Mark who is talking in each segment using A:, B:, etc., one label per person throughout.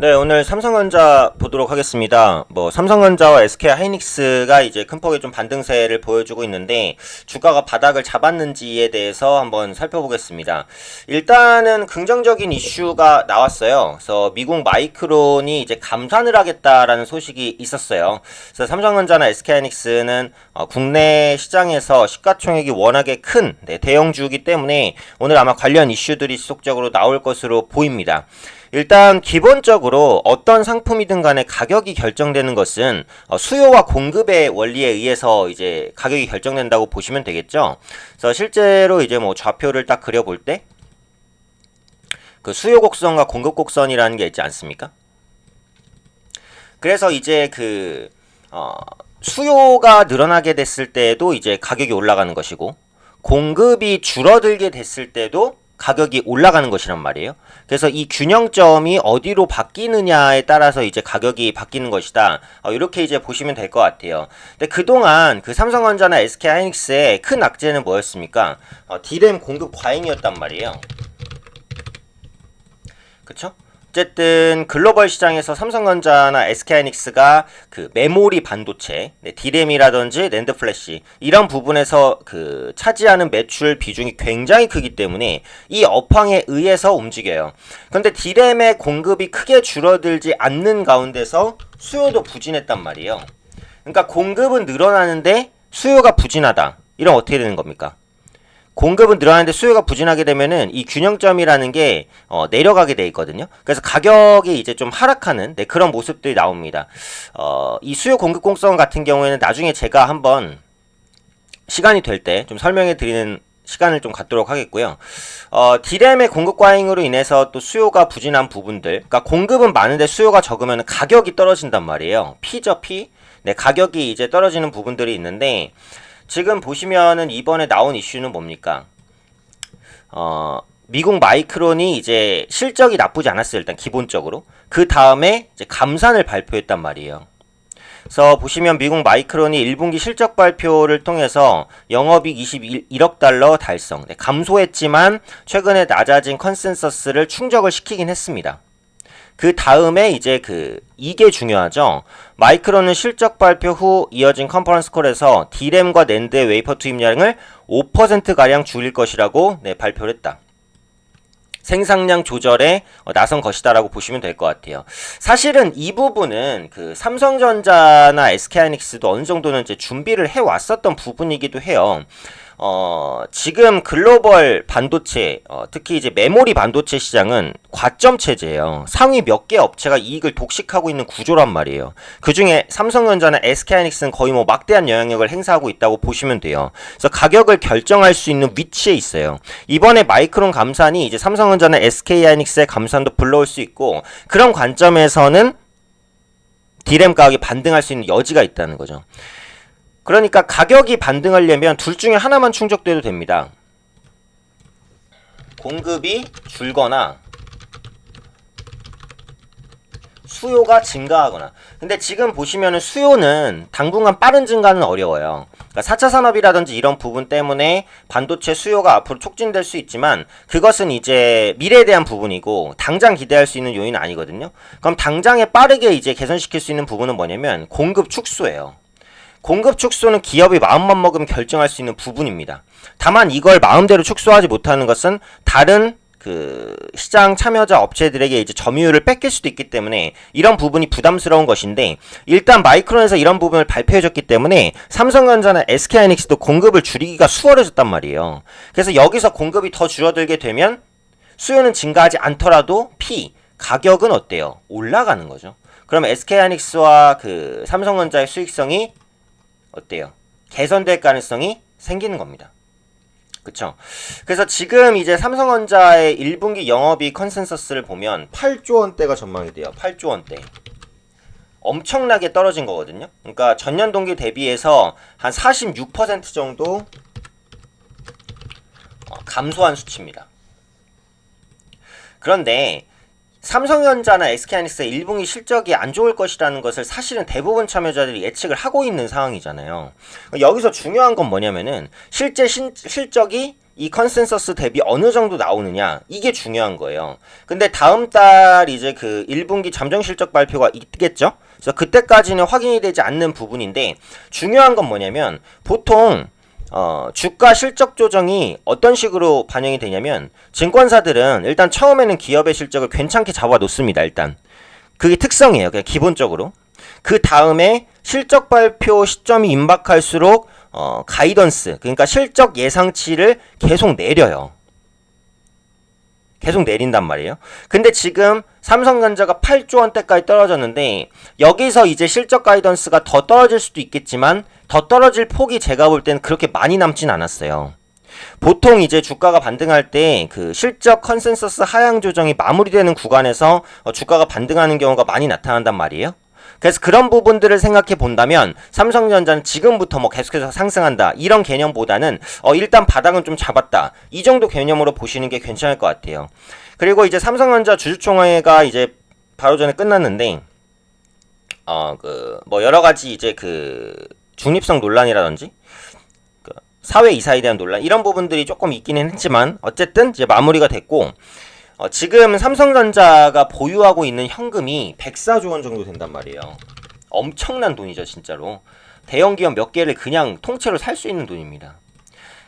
A: 네, 오늘 삼성전자 보도록 하겠습니다. 삼성전자와 SK하이닉스가 이제 큰 폭의 좀 반등세를 보여주고 있는데, 주가가 바닥을 잡았는지에 대해서 한번 살펴보겠습니다. 일단은 긍정적인 이슈가 나왔어요. 그래서 미국 마이크론이 이제 감산을 하겠다라는 소식이 있었어요. 그래서 삼성전자나 SK하이닉스는 국내 시장에서 시가총액이 워낙에 큰 대형주이기 때문에 오늘 아마 관련 이슈들이 지속적으로 나올 것으로 보입니다. 일단 기본적으로 어떤 상품이든 간에 가격이 결정되는 것은 수요와 공급의 원리에 의해서 이제 가격이 결정된다고 보시면 되겠죠. 그래서 실제로 이제 좌표를 딱 그려볼 때 그 수요 곡선과 공급 곡선이라는 게 있지 않습니까? 그래서 이제 수요가 늘어나게 됐을 때도 이제 가격이 올라가는 것이고, 공급이 줄어들게 됐을 때도 가격이 올라가는 것이란 말이에요. 그래서 이 균형점이 어디로 바뀌느냐에 따라서 이제 가격이 바뀌는 것이다. 이렇게 이제 보시면 될 것 같아요. 근데 그동안 그 삼성전자나 SK하이닉스의 큰 악재는 뭐였습니까? D램 공급 과잉이었단 말이에요. 그쵸? 어쨌든 글로벌 시장에서 삼성전자나 SK하이닉스가 그 메모리 반도체, D램이라든지 낸드 플래시 이런 부분에서 차지하는 매출 비중이 굉장히 크기 때문에 이 업황에 의해서 움직여요. 그런데 D램의 공급이 크게 줄어들지 않는 가운데서 수요도 부진했단 말이에요. 그러니까 공급은 늘어나는데 수요가 부진하다. 이러면 어떻게 되는 겁니까? 공급은 늘어나는데 수요가 부진하게 되면은 이 균형점이라는 게 내려가게 돼 있거든요. 그래서 가격이 이제 좀 하락하는 그런 모습들이 나옵니다. 이 수요 공급 공성 같은 경우에는 나중에 제가 한번 시간이 될 때 좀 설명해 드리는 시간을 좀 갖도록 하겠고요. D램의 공급 과잉으로 인해서 또 수요가 부진한 부분들, 그러니까 공급은 많은데 수요가 적으면 가격이 떨어진단 말이에요. P죠, P. 가격이 이제 떨어지는 부분들이 있는데, 지금 보시면은 이번에 나온 이슈는 뭡니까? 미국 마이크론이 이제 실적이 나쁘지 않았어요. 일단 기본적으로. 그 다음에 이제 감산을 발표했단 말이에요. 그래서 보시면 미국 마이크론이 1분기 실적 발표를 통해서 영업이익 21억 달러 달성. 감소했지만 최근에 낮아진 컨센서스를 충족을 시키긴 했습니다. 그 다음에 이제 이게 중요하죠. 마이크론은 실적 발표 후 이어진 컨퍼런스 콜에서 D램과 낸드의 웨이퍼 투입량을 5%가량 줄일 것이라고 발표를 했다. 생산량 조절에 나선 것이다라고 보시면 될 것 같아요. 사실은 이 부분은 삼성전자나 SK하이닉스도 어느 정도는 이제 준비를 해왔었던 부분이기도 해요. 지금 글로벌 반도체, 특히 이제 메모리 반도체 시장은 과점 체제예요. 상위 몇 개 업체가 이익을 독식하고 있는 구조란 말이에요. 그 중에 삼성전자나 SK하이닉스는 거의 막대한 영향력을 행사하고 있다고 보시면 돼요. 그래서 가격을 결정할 수 있는 위치에 있어요. 이번에 마이크론 감산이 이제 삼성전자나 SK하이닉스의 감산도 불러올 수 있고, 그런 관점에서는 D램 가격이 반등할 수 있는 여지가 있다는 거죠. 그러니까 가격이 반등하려면 둘 중에 하나만 충족돼도 됩니다. 공급이 줄거나 수요가 증가하거나. 근데 지금 보시면은 수요는 당분간 빠른 증가는 어려워요. 그러니까 4차 산업이라든지 이런 부분 때문에 반도체 수요가 앞으로 촉진될 수 있지만, 그것은 이제 미래에 대한 부분이고 당장 기대할 수 있는 요인은 아니거든요. 그럼 당장에 빠르게 이제 개선시킬 수 있는 부분은 뭐냐면 공급 축소예요. 공급 축소는 기업이 마음만 먹으면 결정할 수 있는 부분입니다. 다만 이걸 마음대로 축소하지 못하는 것은 다른 시장 참여자 업체들에게 이제 점유율을 뺏길 수도 있기 때문에 이런 부분이 부담스러운 것인데, 일단 마이크론에서 이런 부분을 발표해줬기 때문에 삼성전자나 SK하이닉스도 공급을 줄이기가 수월해졌단 말이에요. 그래서 여기서 공급이 더 줄어들게 되면 수요는 증가하지 않더라도 가격은 어때요? 올라가는 거죠. 그러면 SK하이닉스와 삼성전자의 수익성이 어때요? 개선될 가능성이 생기는 겁니다. 그쵸? 그래서 지금 이제 삼성전자의 1분기 영업이익 컨센서스를 보면 8조 원대가 전망이 돼요. 8조 원대. 엄청나게 떨어진 거거든요. 그러니까 전년 동기 대비해서 한 46% 정도 감소한 수치입니다. 그런데 삼성전자나 SK하이닉스의 1분기 실적이 안 좋을 것이라는 것을 사실은 대부분 참여자들이 예측을 하고 있는 상황이잖아요. 여기서 중요한 건 뭐냐면은 실제 실적이 이 컨센서스 대비 어느 정도 나오느냐 이게 중요한 거예요. 근데 다음 달 이제 그 1분기 잠정 실적 발표가 있겠죠? 그래서 그때까지는 확인이 되지 않는 부분인데 중요한 건 뭐냐면 보통 주가 실적 조정이 어떤 식으로 반영이 되냐면 증권사들은 일단 처음에는 기업의 실적을 괜찮게 잡아 놓습니다. 일단 그게 특성이에요. 그냥 기본적으로. 그 다음에 실적 발표 시점이 임박할수록 가이던스, 그러니까 실적 예상치를 계속 내려요. 계속 내린단 말이에요. 근데 지금 삼성전자가 8조 원대까지 떨어졌는데 여기서 이제 실적 가이던스가 더 떨어질 수도 있겠지만 더 떨어질 폭이 제가 볼 때는 그렇게 많이 남진 않았어요. 보통 이제 주가가 반등할 때 그 실적 컨센서스 하향 조정이 마무리되는 구간에서 주가가 반등하는 경우가 많이 나타난단 말이에요. 그래서 그런 부분들을 생각해 본다면 삼성전자는 지금부터 뭐 계속해서 상승한다 이런 개념보다는 일단 바닥은 좀 잡았다 이 정도 개념으로 보시는 게 괜찮을 것 같아요. 그리고 이제 삼성전자 주주총회가 이제 바로 전에 끝났는데 뭐 여러 가지 이제 그 중립성 논란이라든지 그 사회 이사에 대한 논란 이런 부분들이 조금 있기는 했지만 어쨌든 이제 마무리가 됐고 지금 삼성전자가 보유하고 있는 현금이 104조 원 정도 된단 말이에요. 엄청난 돈이죠, 진짜로. 대형 기업 몇 개를 그냥 통째로 살 수 있는 돈입니다.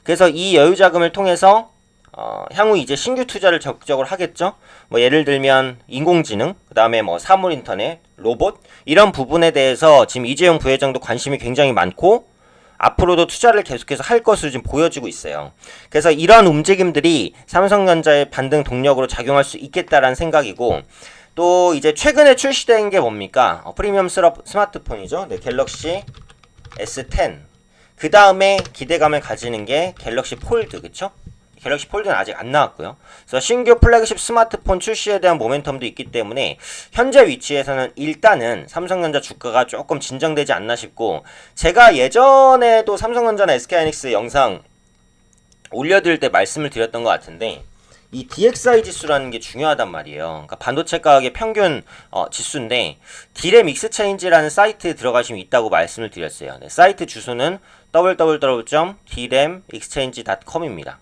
A: 그래서 이 여유 자금을 통해서 향후 이제 신규 투자를 적극적으로 하겠죠. 뭐 예를 들면 인공지능, 그다음에 뭐 사물 인터넷, 로봇 이런 부분에 대해서 지금 이재용 부회장도 관심이 굉장히 많고 앞으로도 투자를 계속해서 할 것으로 지금 보여지고 있어요. 그래서 이런 움직임들이 삼성전자의 반등 동력으로 작용할 수 있겠다라는 생각이고 또 이제 최근에 출시된 게 뭡니까? 프리미엄 스마트폰이죠. 네, 갤럭시 S10. 그 다음에 기대감을 가지는 게 갤럭시 폴드, 그쵸? 갤럭시 폴드는 아직 안 나왔고요. 그래서 신규 플래그십 스마트폰 출시에 대한 모멘텀도 있기 때문에 현재 위치에서는 일단은 삼성전자 주가가 조금 진정되지 않나 싶고 제가 예전에도 삼성전자나 SK하이닉스 영상 올려드릴 때 말씀을 드렸던 것 같은데 이 DXI 지수라는 게 중요하단 말이에요. 그러니까 반도체 가격의 평균 지수인데 디램 익스체인지라는 사이트에 들어가시면 있다고 말씀을 드렸어요. 네, 사이트 주소는 www.dramexchange.com입니다.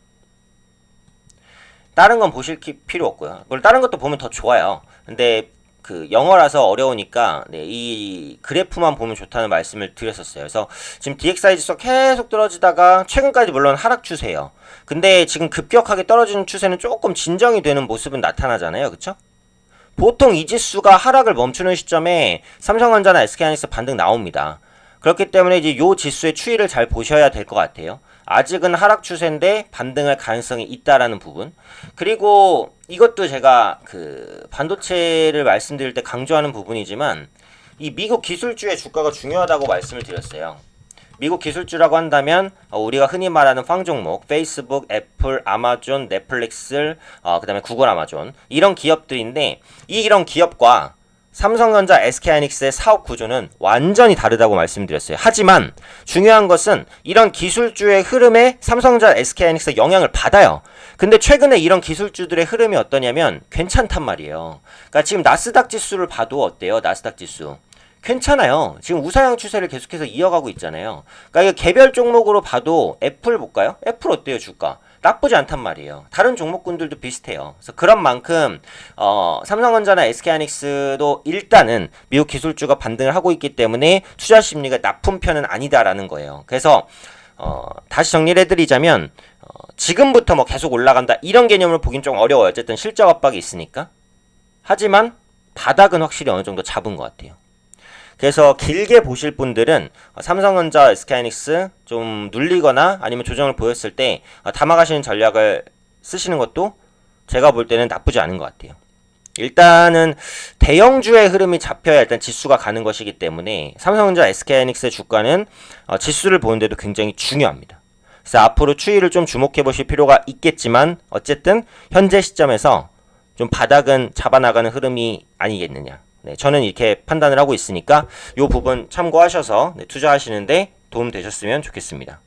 A: 다른 건 보실 필요 없고요. 물론 다른 것도 보면 더 좋아요. 근데 그 영어라서 어려우니까 네, 이 그래프만 보면 좋다는 말씀을 드렸었어요. 그래서 지금 DXI 지수가 계속 떨어지다가 최근까지 물론 하락 추세예요. 근데 지금 급격하게 떨어지는 추세는 조금 진정이 되는 모습은 나타나잖아요. 그쵸? 보통 이 지수가 하락을 멈추는 시점에 삼성전자나 SK하이닉스 반등 나옵니다. 그렇기 때문에 이제 요 지수의 추이를 잘 보셔야 될 것 같아요. 아직은 하락 추세인데 반등할 가능성이 있다라는 부분. 그리고 이것도 제가 그 반도체를 말씀드릴 때 강조하는 부분이지만 이 미국 기술주의 주가가 중요하다고 말씀을 드렸어요. 미국 기술주라고 한다면 우리가 흔히 말하는 황 종목, 페이스북, 애플, 아마존, 넷플릭스, 그다음에 구글, 아마존 이런 기업들인데 이런 기업과 삼성전자, SK하이닉스의 사업 구조는 완전히 다르다고 말씀드렸어요. 하지만 중요한 것은 이런 기술주의 흐름에 삼성전자, SK하이닉스가 영향을 받아요. 근데 최근에 이런 기술주들의 흐름이 어떠냐면 괜찮단 말이에요. 그러니까 지금 나스닥 지수를 봐도 어때요? 나스닥 지수. 괜찮아요. 지금 우상향 추세를 계속해서 이어가고 있잖아요. 그러니까 이거 개별 종목으로 봐도 애플 볼까요? 애플 어때요, 주가? 나쁘지 않단 말이에요. 다른 종목군들도 비슷해요. 그래서 그런 만큼 삼성전자나 SK하이닉스도 일단은 미국 기술주가 반등을 하고 있기 때문에 투자 심리가 나쁜 편은 아니다라는 거예요. 그래서 다시 정리를 해드리자면 지금부터 뭐 계속 올라간다 이런 개념으로 보긴 좀 어려워요. 어쨌든 실적 압박이 있으니까. 하지만 바닥은 확실히 어느 정도 잡은 것 같아요. 그래서 길게 보실 분들은 삼성전자, SK하이닉스 좀 눌리거나 아니면 조정을 보였을 때 담아가시는 전략을 쓰시는 것도 제가 볼 때는 나쁘지 않은 것 같아요. 일단은 대형주의 흐름이 잡혀야 일단 지수가 가는 것이기 때문에 삼성전자, SK하이닉스의 주가는 지수를 보는데도 굉장히 중요합니다. 그래서 앞으로 추이를 좀 주목해 보실 필요가 있겠지만 어쨌든 현재 시점에서 좀 바닥은 잡아나가는 흐름이 아니겠느냐. 네, 저는 이렇게 판단을 하고 있으니까 이 부분 참고하셔서 투자하시는데 도움 되셨으면 좋겠습니다.